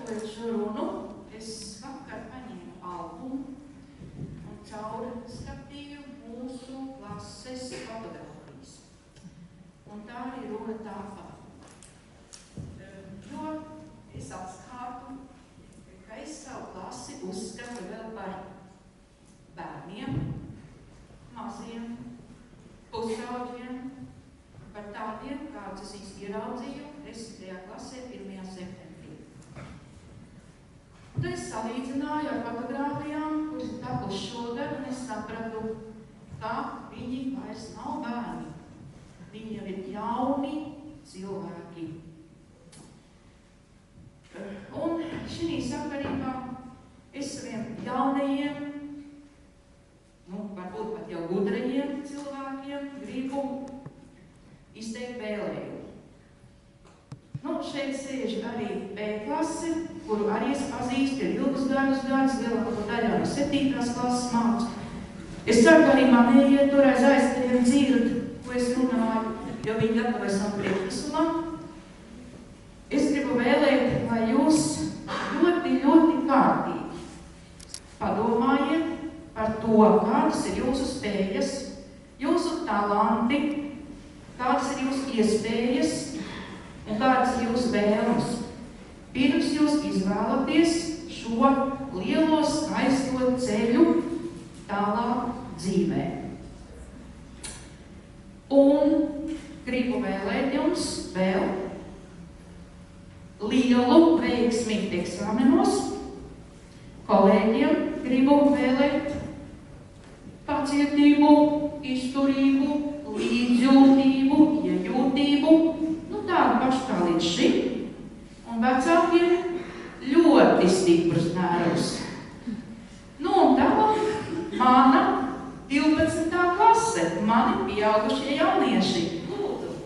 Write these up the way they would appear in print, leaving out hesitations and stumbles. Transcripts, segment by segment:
gatavojot šo runu, es vakar paņēmu albumu un cauri skatīju mūsu klases fotogrāfijas. Un tā arī runa tāpat. Jo es atskātu, ka es savu klasi uzskatu vēl par bērniem, maziem, pusauģiem, par tādiem, kādus es ieraudzīju 10. klasē 1. septembrī. Tad es salīdzināju ar fotogrāfijām, kuras ir tapušas šogad, un es sapratu, ka viņi vairs nav bērni. Viņi jau ir jauni cilvēki. Un šī sakarībā es saviem jaunajiem, varbūt pat jau gudrajiem cilvēkiem gribu izteikt vēlējumu. Šeit sēž arī B-klase, kuru arī es pazīstu, ir ilgus gadus, lielāko daļā no 7. klases mācu. Es ceru, ka arī manējie tur aiz aizstāviem dzird, ko es runāju, jo viņi gatavojas savu priekšnesumam. Es gribu vēlēt, lai jūs ļoti, ļoti kārtīgi padomājiet par to, kādas ir jūsu spējas, jūsu talanti, kādas ir jūsu iespējas un kādas ir jūsu vēlmes. Pirms jūs izvēlaties šo lielo skaisto ceļu tālāk dzīvē. Un gribu vēlēt jums vēl lielu veiksmi eksāmenos. Kolēģiem gribu vēlēt pacietību, izturību, līdzjūtību, iejūtību, tādu pašu kā līdz šim, un vecākiem ļoti stiprus nervus. Un tālāk mana 12. klase, mani pieaugušie jaunieši. Lūdzu!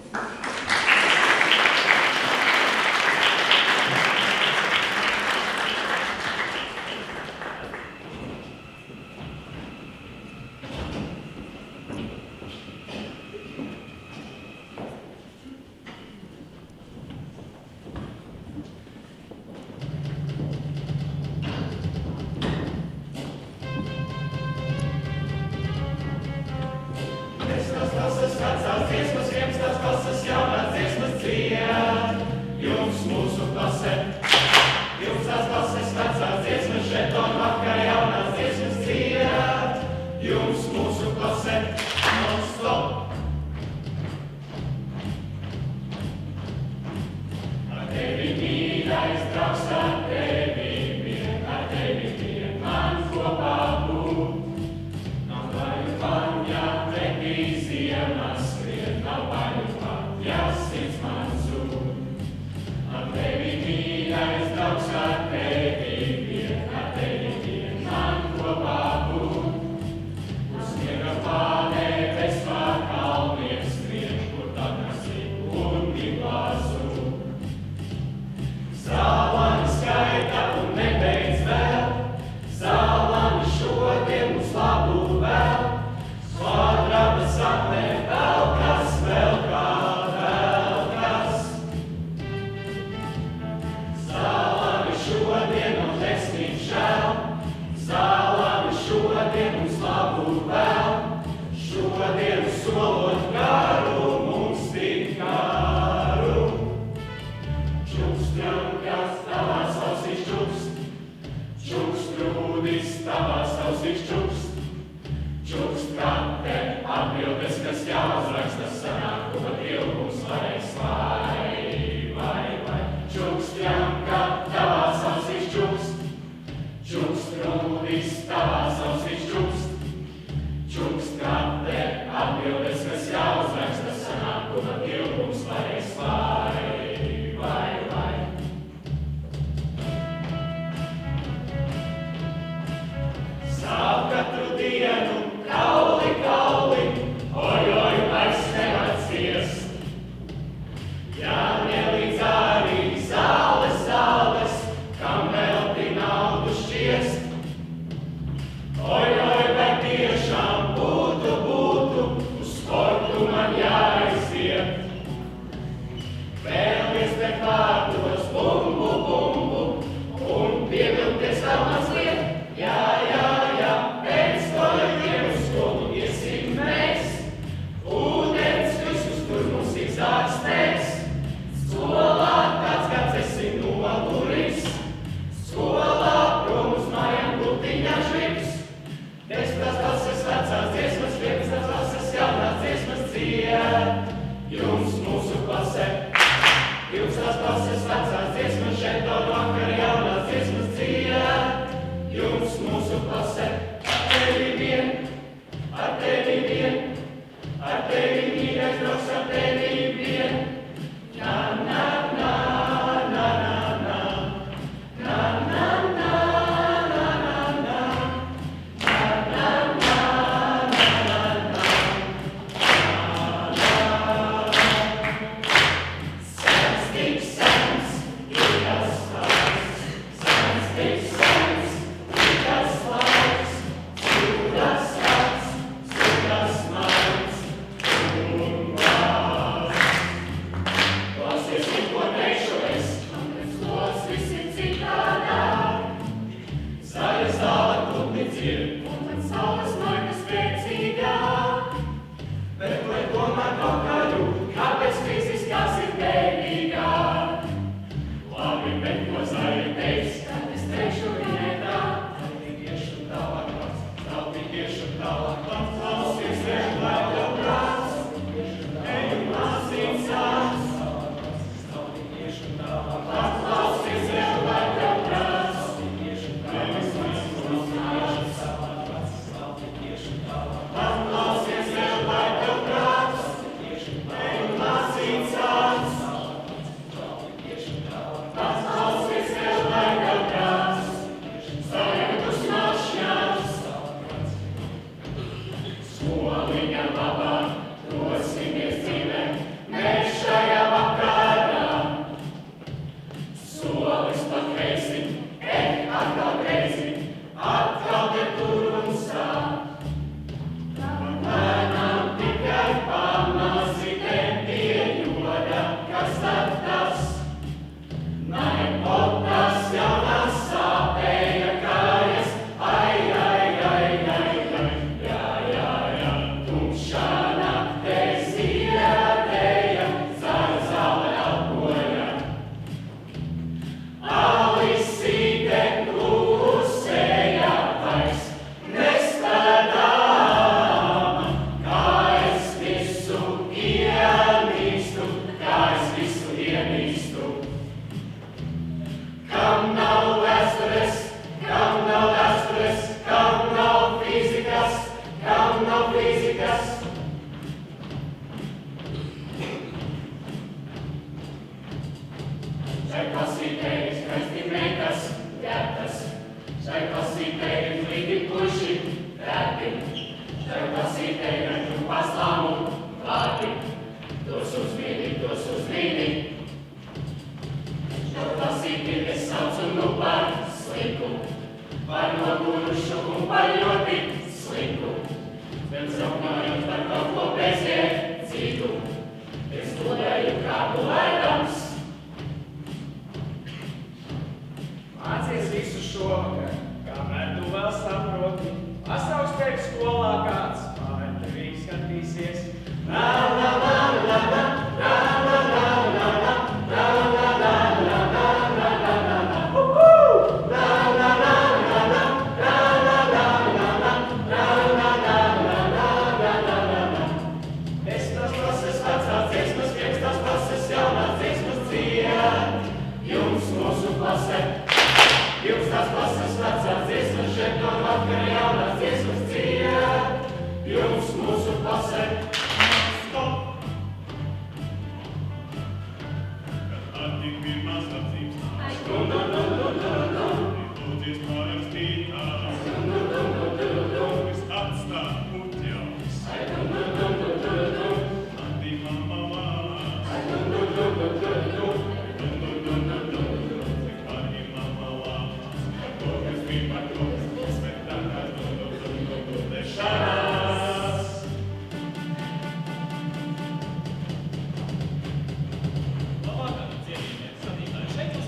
Labvakar, cienījamie skatītāji! Šeit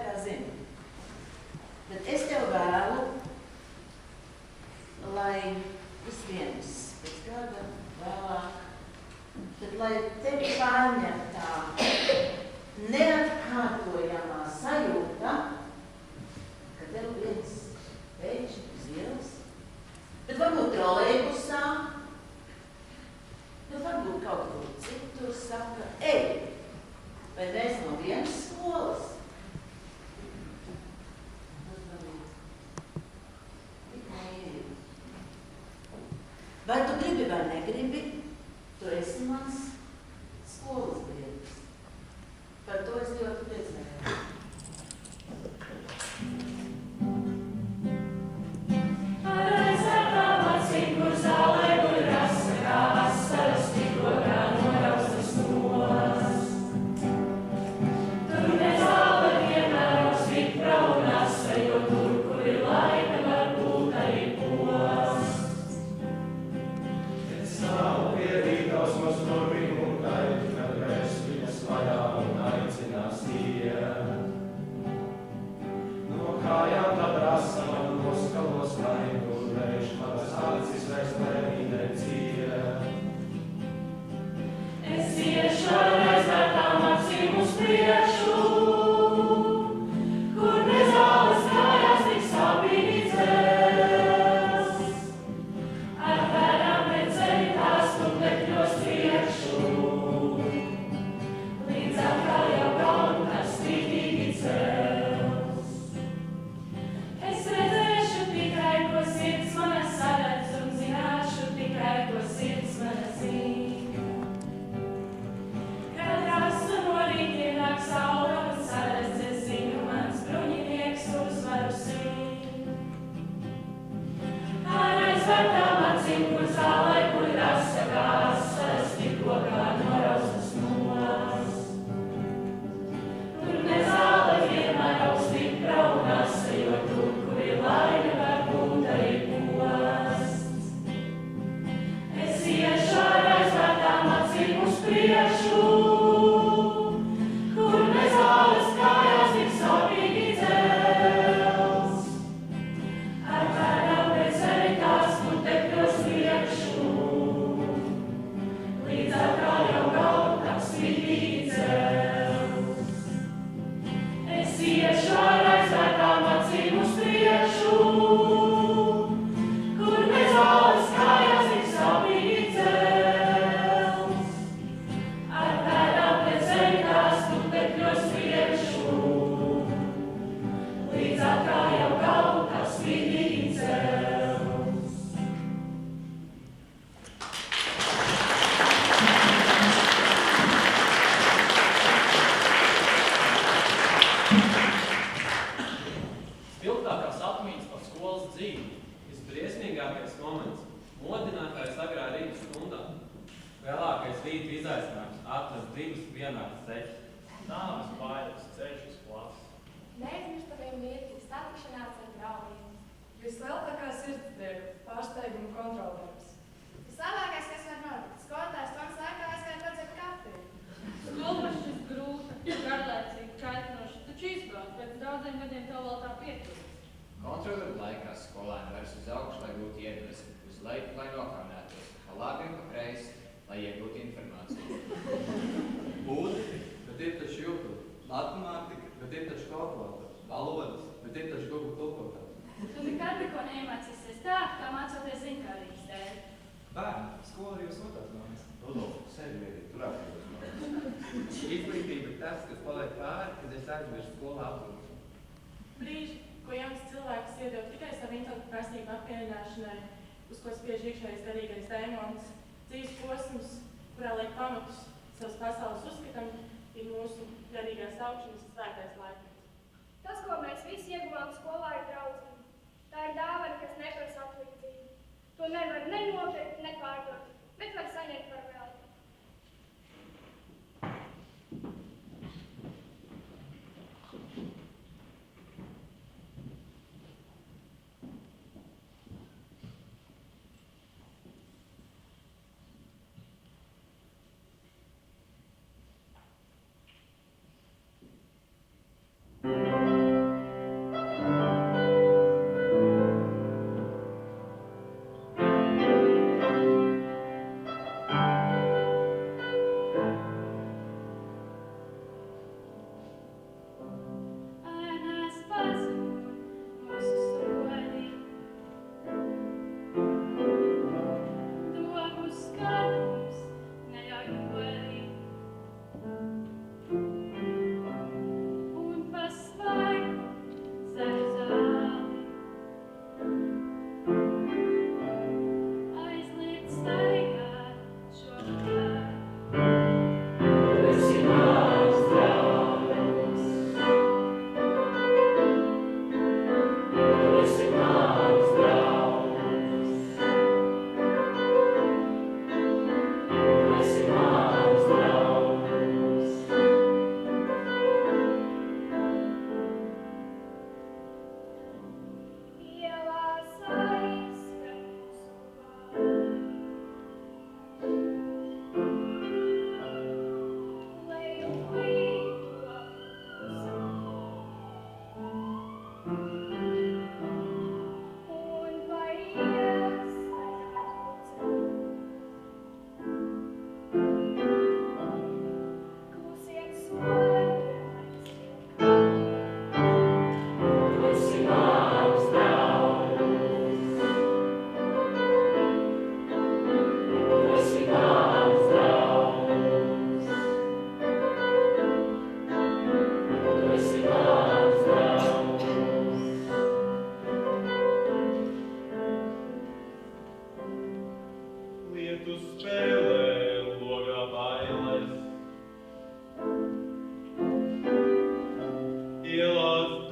kā zini. Bet es tev vēlu, lai viens pēc gada vēlāk, tad lai tevi pārņem tā neatkārtojamā sajūta, ka tev viens pēkšņi uz ielas, bet varbūt trolejbusā, bet varbūt kaut kur citur saka, ej, vai mēs no vienas skolas? Vai tu gribi vai negribi, tu esi mans skolas biedrs. Par to es ļoti priecājos. Izglītība ir tas, kas paliek pāri, kad es aizmirstu skolu apgūšanu. Brīži, ko jauns cilvēks iedod tikai savu intelektu prasību apmierināšanai, uz ko spiež iekšējais garīgais dēmons, dzīves posms, kurā liek pamatus savas pasaules uzskatam, ir mūsu garīgās augšanas svētais laikmets. Tas, ko mēs visi ieguvām skolā, ir draudzība. Tā ir dāvana, kas neprasa atlīdzību. To nevar ne nopirkt, ne pārdot, bet var saņemt par velti.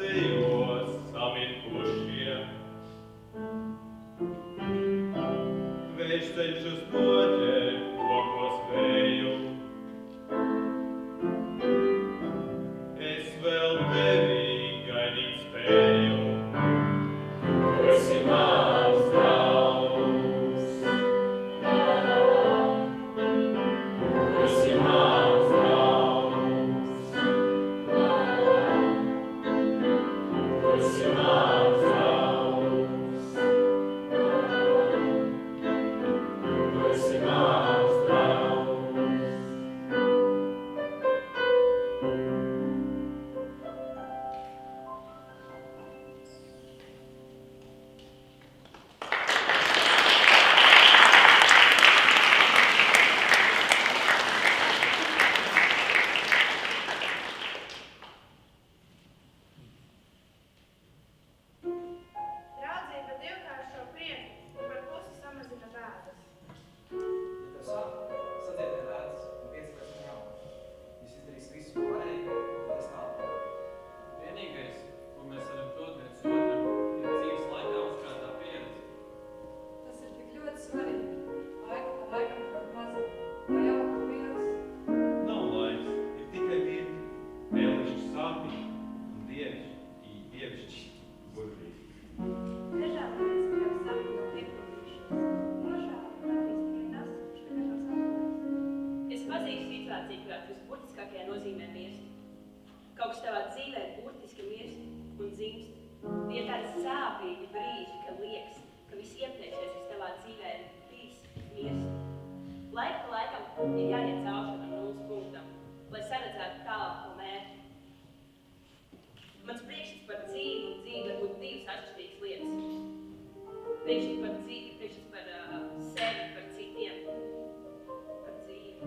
dejos samirkušie. Vējš cenšas noķert kokos vēju. Es vēl tevi gaidīt spēju. Tu esi mans draugs. Tu esi mans draugs. Tu esi mans draugs. Tu esi mans draugs. Draudzība divkāršo prieku un par pusi samazina bēdas. Ja tev sāp, sadziedē lētas un piecināties no jauna. Jūs izdarīs visu, ko varēja, un tas tālāk. Vienīgais, ko mēs varam dot viens otram, ir dzīves laikā uzkrātā pieredze. Tas ir tik ļoti svarīgi. Laika pa laikam kaut maza, vai jauka vielas. Nav laiks, ir tikai mirkļi, mēlišķi sāpīgi un dievišķi burvīgi. Nežēloties par sapņu no piepildīšanas. Nožēlo attīst tikai tas, kurš tikai to sapņojas. Es pazīstu situāciju, kurā tu visburtiskākajā nozīmē mirsti. Kaut kas tavā dzīvē burtiski mirst un dzimst. Ir tādi sāpīgi brīži, kad liekas, ka viss iepriekšējais, kas tavā dzīvē ir bijis, mirst. Laika pa laikam ir jāiet cauri šādam nulles punktam, lai saredzētu tālāko mērķi. Mans priekšstats par dzīvi un dzīvi var būt divas atšķirīgas lietas. Priekšstats par dzīvi, priekšstats par sevi, par citiem, par dzīvi.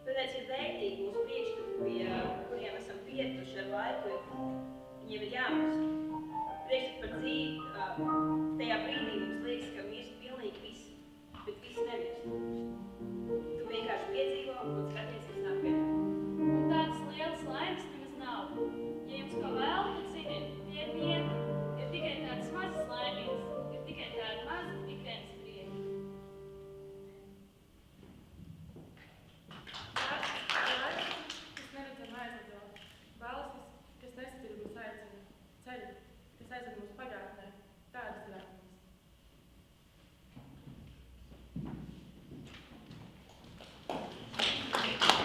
Tāpēc ir vērtīgi mūsu priekšstati, pie kuriem esam pieraduši ar laiku, viņiem ir jāmirst. Priekšstats par dzīvi, tajā brīdī mums liekas, ka mirst pilnīgi viss, bet viss nemirst. Tu vienkārši piedzīvo un skaties, kas nāk pie. Un tādas lielas laimes nemaz nav. Ja jums ko vēl, tad ziniet, tie ir vieni. Ir tikai tādas mazas laimīgas, ir tikai tāda maza ikdienas prieka. Kas neredzam aizvado. Balstis, kas nesatir mūs aicina. Ceļi, kas aizved mūs pagātnē. Tādas ir atmiņas. Thank you.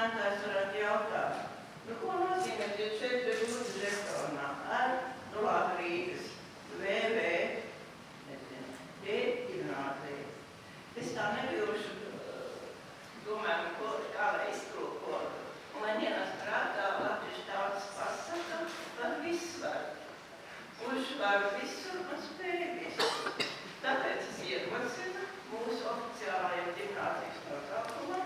zinātājs varētu jautāt, ko nozīmē tie 4 rūti žetonā ar Latvijas Rīgas, VV, gimnāzija. Es tā nebilšu, domāju, kā lai iztulkotu. Un man ienās prātā latviešu tautas pasaka par visvaru. Kurš var visur un spēj visur. Tāpēc es ierosinu mūsu oficiālajiem gimnāzijas nosaukumam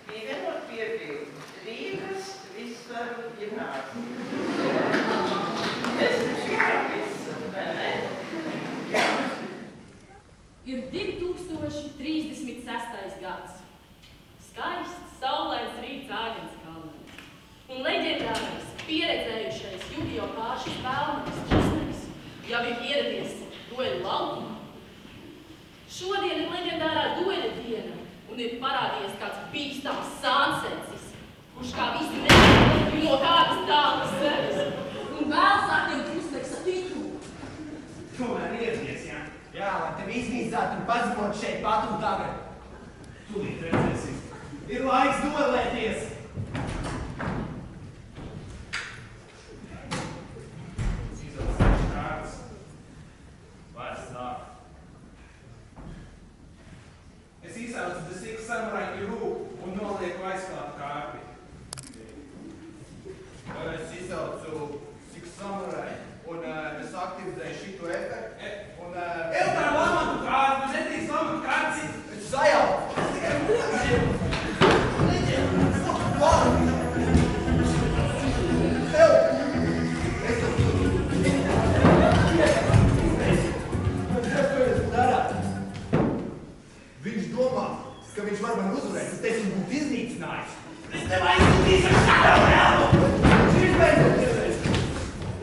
pievienot piebildu Rīgas visvaru gimnāzija. Es taču visu, vai ne? Ir 2036. gads. Skaists, saulains rīts Āgenskalnā. Un leģendārais, pieredzējušais Yu-Gi-Oh! Pāršu spēlnieks Česners jau ir ieradies dueļu laukumā. Šodien ir leģendārā dueļa diena un ir parādījies kāds bīstams sānsensis, kurš kā visi nezinu no kādas tādas sevis. Un vēl sākiem pusleks ar titulu. Tomēr ieradies, jā? Jā, lai tevi iznīcētu un pazemot šeit pat un tagad. Tūlīt redzēsim. Ir laiks duelēties! Izlasīšu kārtas. Vairs nāk. Es izsaucu The Six Samurai Kiru un nolieku aizklātu kārti. Es izsaucu Six Samurai un es aktivizēju šito efektu. Eutā lamatu kārtu, tu nedrīkst lamatu kārti. Es sajaucu. Viņš domā, ka viņš var man uzvarēt, un es viņu būtu iznīcinājis. Es tev aizsūtīšu ar šādu vēlu! Šis beidzot ierēs!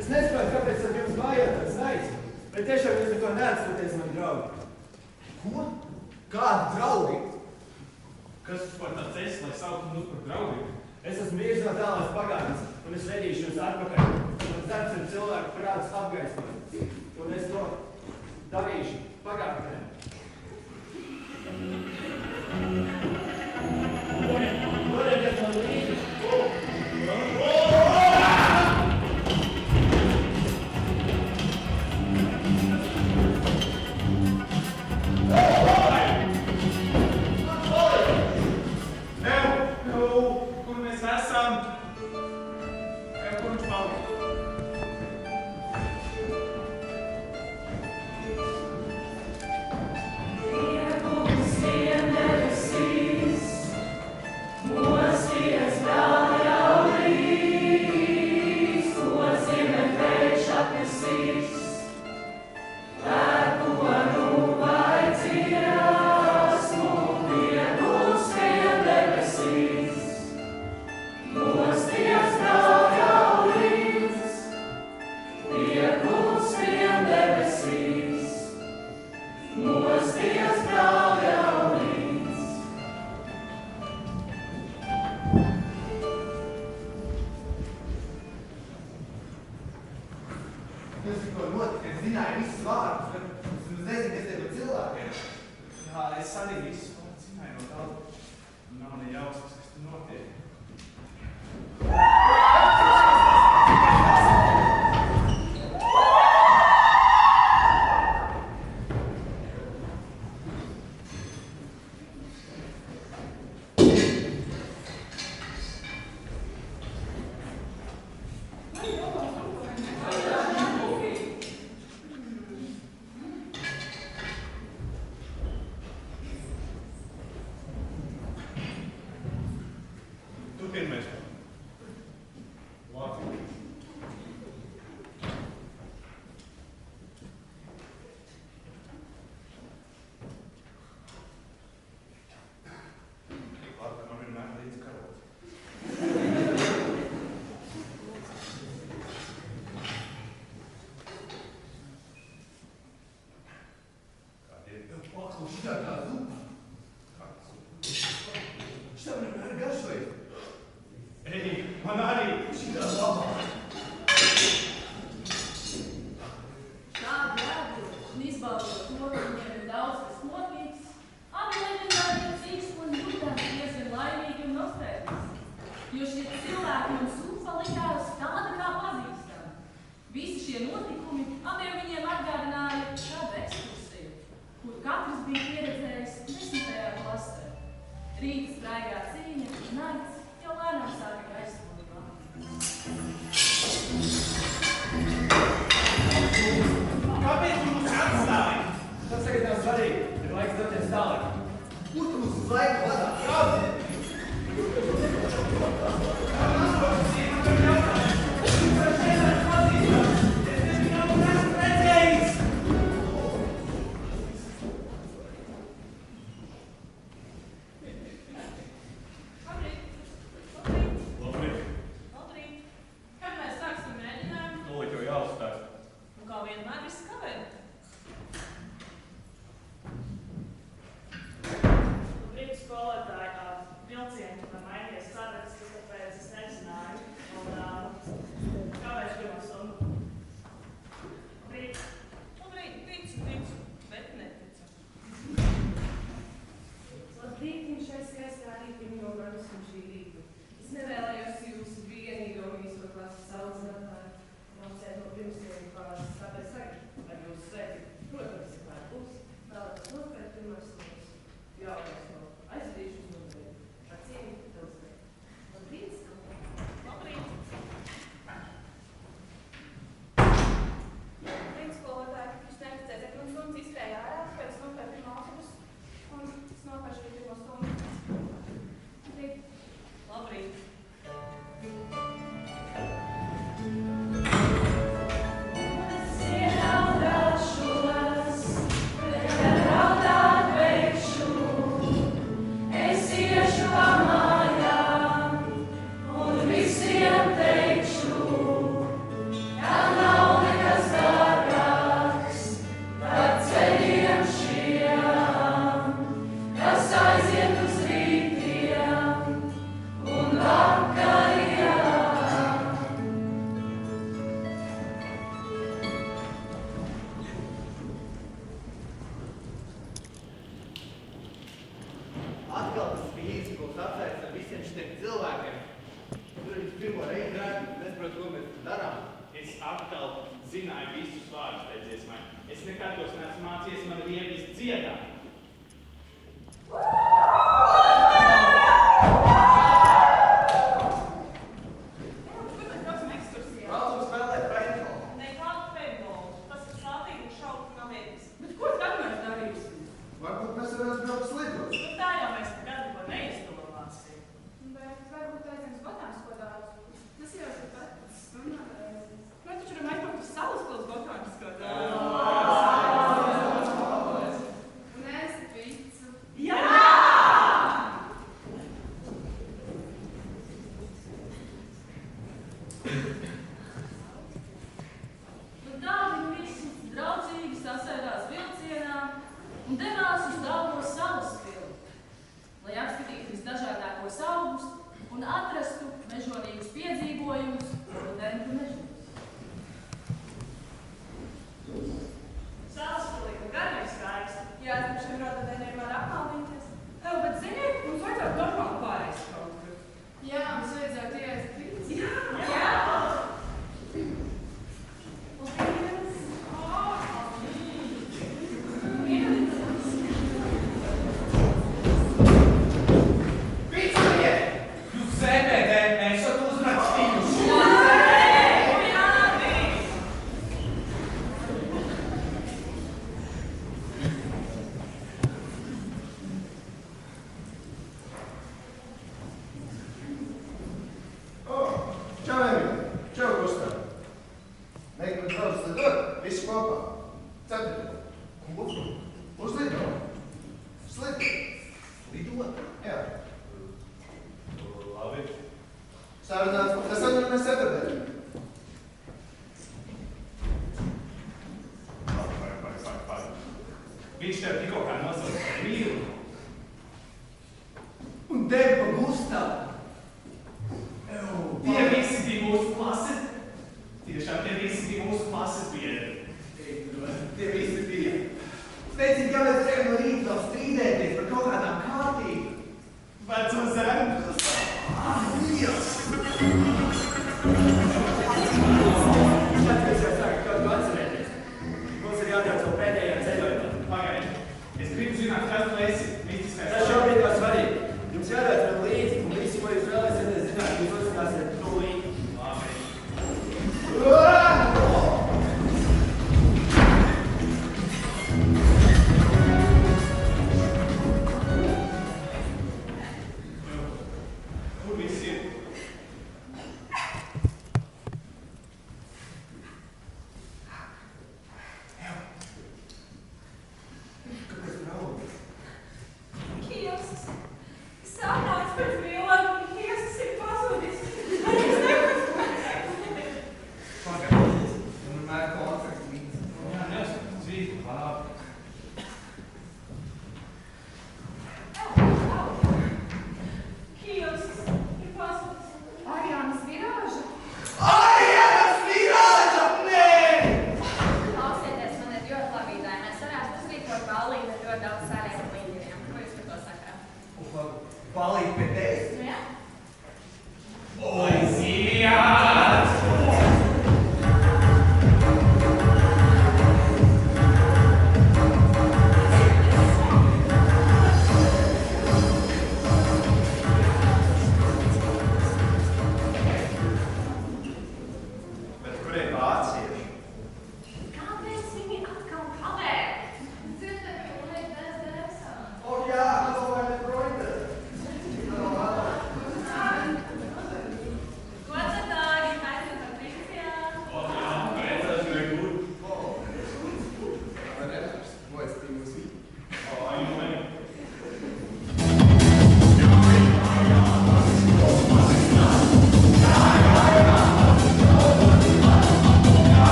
Es nespēju, kāpēc ar jums mājāt, es naicu. Bet tiešām jūs neko neatstoties, mani draugi. Ko? Kādi draugi? Kas tas par tāds esi, lai sauktu mūs par draugiem? Es esmu vīrs no tālās pagātnes, un es vedīšu jūs atpakaļ. Mans darbs ir cilvēku prātus apgaismot. Un es to darīšu pagātnē. Dodiet man līdzi! Kur mēs esam? Kur viņš palika? jo šie cilvēki man sūfa likās tāda kā pazīstama. Visi šie notikumi abiem viņiem atgādināja kādu ekskursiju, kuru katrs bija pieredzējis 10. klasē. Rīta spraigā cīņa, nakts jau lēnām sāka gaismot klāt. Kāpēc tu mūs atstāji? Tas tagad nav svarīgi. Ir laiks doties tālāk. Kur tu mūs uz laiku vadā? Kāpēc? Viņš tev tikko kā nosauca par mīlu. Un tevi pa Gustavu. Tie visi bija mūsu klase. Tiešām tie visi bija mūsu klases biedri. Tie visi bija. Spēcīgi kāpēc tev no rīta vēl strīdēties par kaut kādām kārtībām. Veco zēnu. Dievs!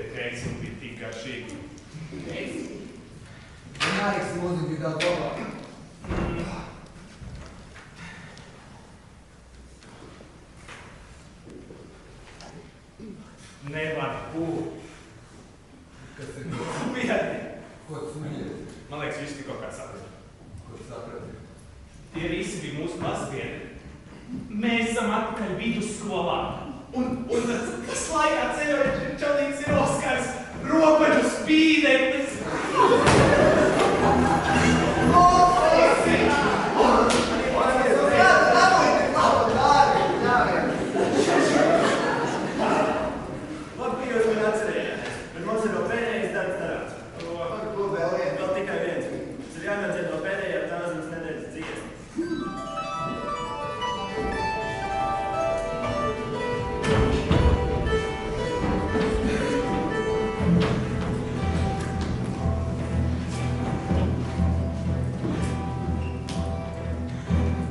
Tie keisi bija tik garšīgi. Keisi? Vienkārši mūzika bija daudz labāk. Nevar būt. Kas ir? Mierni. Ko tu mierni? Man liekas, viņš tikko kā saprata. Ko tu saprati? Tie visi bija mūsu mazbiedri. Mēs esam atpakaļ vidusskolā. Un kas laikā ceļojuši čalīgs ir Oskars, robežu spīdeklis. Labi, jūs man atcerējāties, bet mums ir vēl pēdējais darbs darāts. Ko vēl vien? Vēl tikai viens. Mums ir jānodzied no pēdējā tāzums nedēļas dziesmas.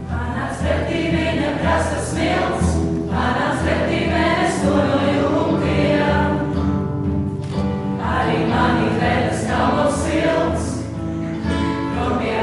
Manāc pretī viņa prasa smilts, manāc pretī mēs to no jūtījām. Arī mani vedas kalno silts, prom pie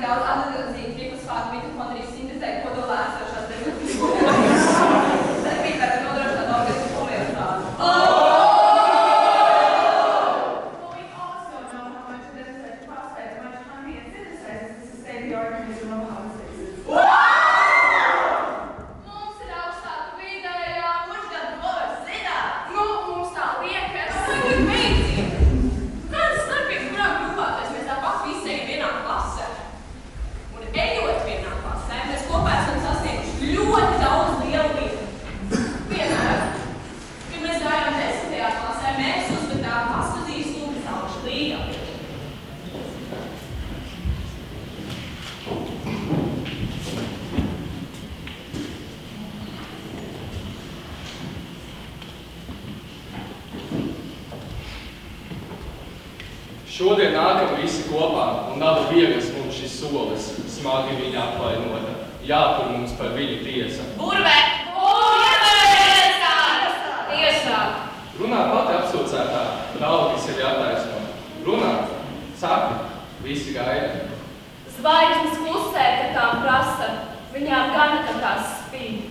cik daudz atlīdzīgu trifosfātu mitohondrijas sintezē kodolā esošās derivācijas. Darbība var nodrošināt organismu polymerizāciju. Šodien nākam visi kopā, un nav viegls mums šis solis, smagi viņa apvainota. Jātur mums par viņu tiesa. Burve! Tiesā! Tiesā! Runā pati apsūdzētā, draugi sevi attaisno. Runā, saki, visi gaida. Zvaigznes klusē, kad tām prasa, viņām gana, kad tās spīd.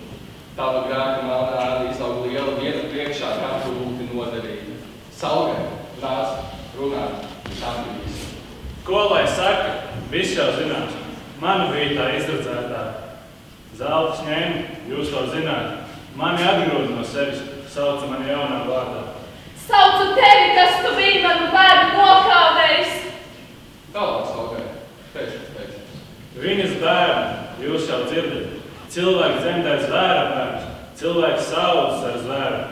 Tava grēka melnā āda izaug liela viena priekšā, katru lūgti nodarīta. Salgai, nāc, runā. Ko lai saka? Viss jau zināms. Mana bija tā izredzētā. Zeltas ņēma, jūs to zināt. Mani atgrūda no sevis, sauca mani jaunā vārdā. Saucu tevi, kas tu biji manu bērnu nokāvējis. Tālāk, Salgai, pēc. Viņas bērni, jūs jau dzirdat. Cilvēks dzemdē zvēra bērns, cilvēks saucas ar zvēru.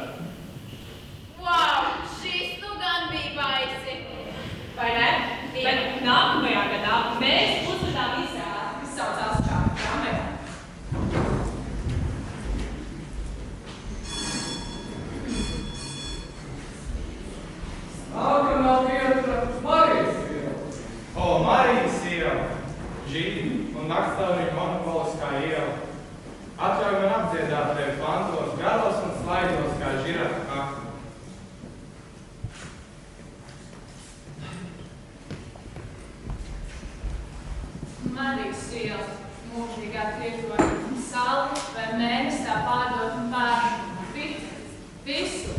Wow, šis nu gan bija baisi. Vai ne? Bet nākamajā gadā mēs uzvedām izrādi, kas saucās Čāmera. Nākamā vieta Marijas iela. O, Marijas iela! Žīdi un naktstāvnieku monopoliskā iela. Atļauj man apdziedāt tevi pantos, garos un slaidos kā žirafa kaklu. Marijas iela, mūžīgā tiekot sauli vai mēnesā pārdot un pērnu. Visu,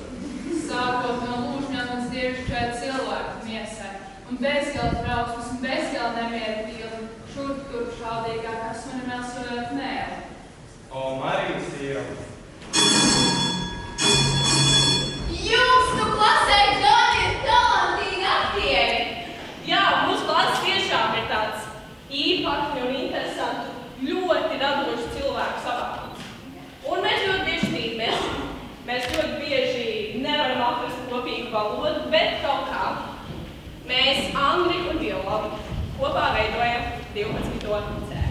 sākot no lūžņām un dievišķai cilvēku miesai, un bezgala trauksmes un bezgala nemieru pīli, šurp turp šaudīgā, kas mani melsojot mēli. O, Marijas iela! Jums tu klasē gan ir talantīgi aktieri! Jā, mūsu klases tiešām ir tāds īpatni un interesanti, ļoti radoši cilvēku savākums. Un mēs ļoti bieži tīkamies. Mēs ļoti bieži nevaram atrast kopīgu valodu, bet kaut kā. Mēs angļu un biologu kopā veidojam 12. C.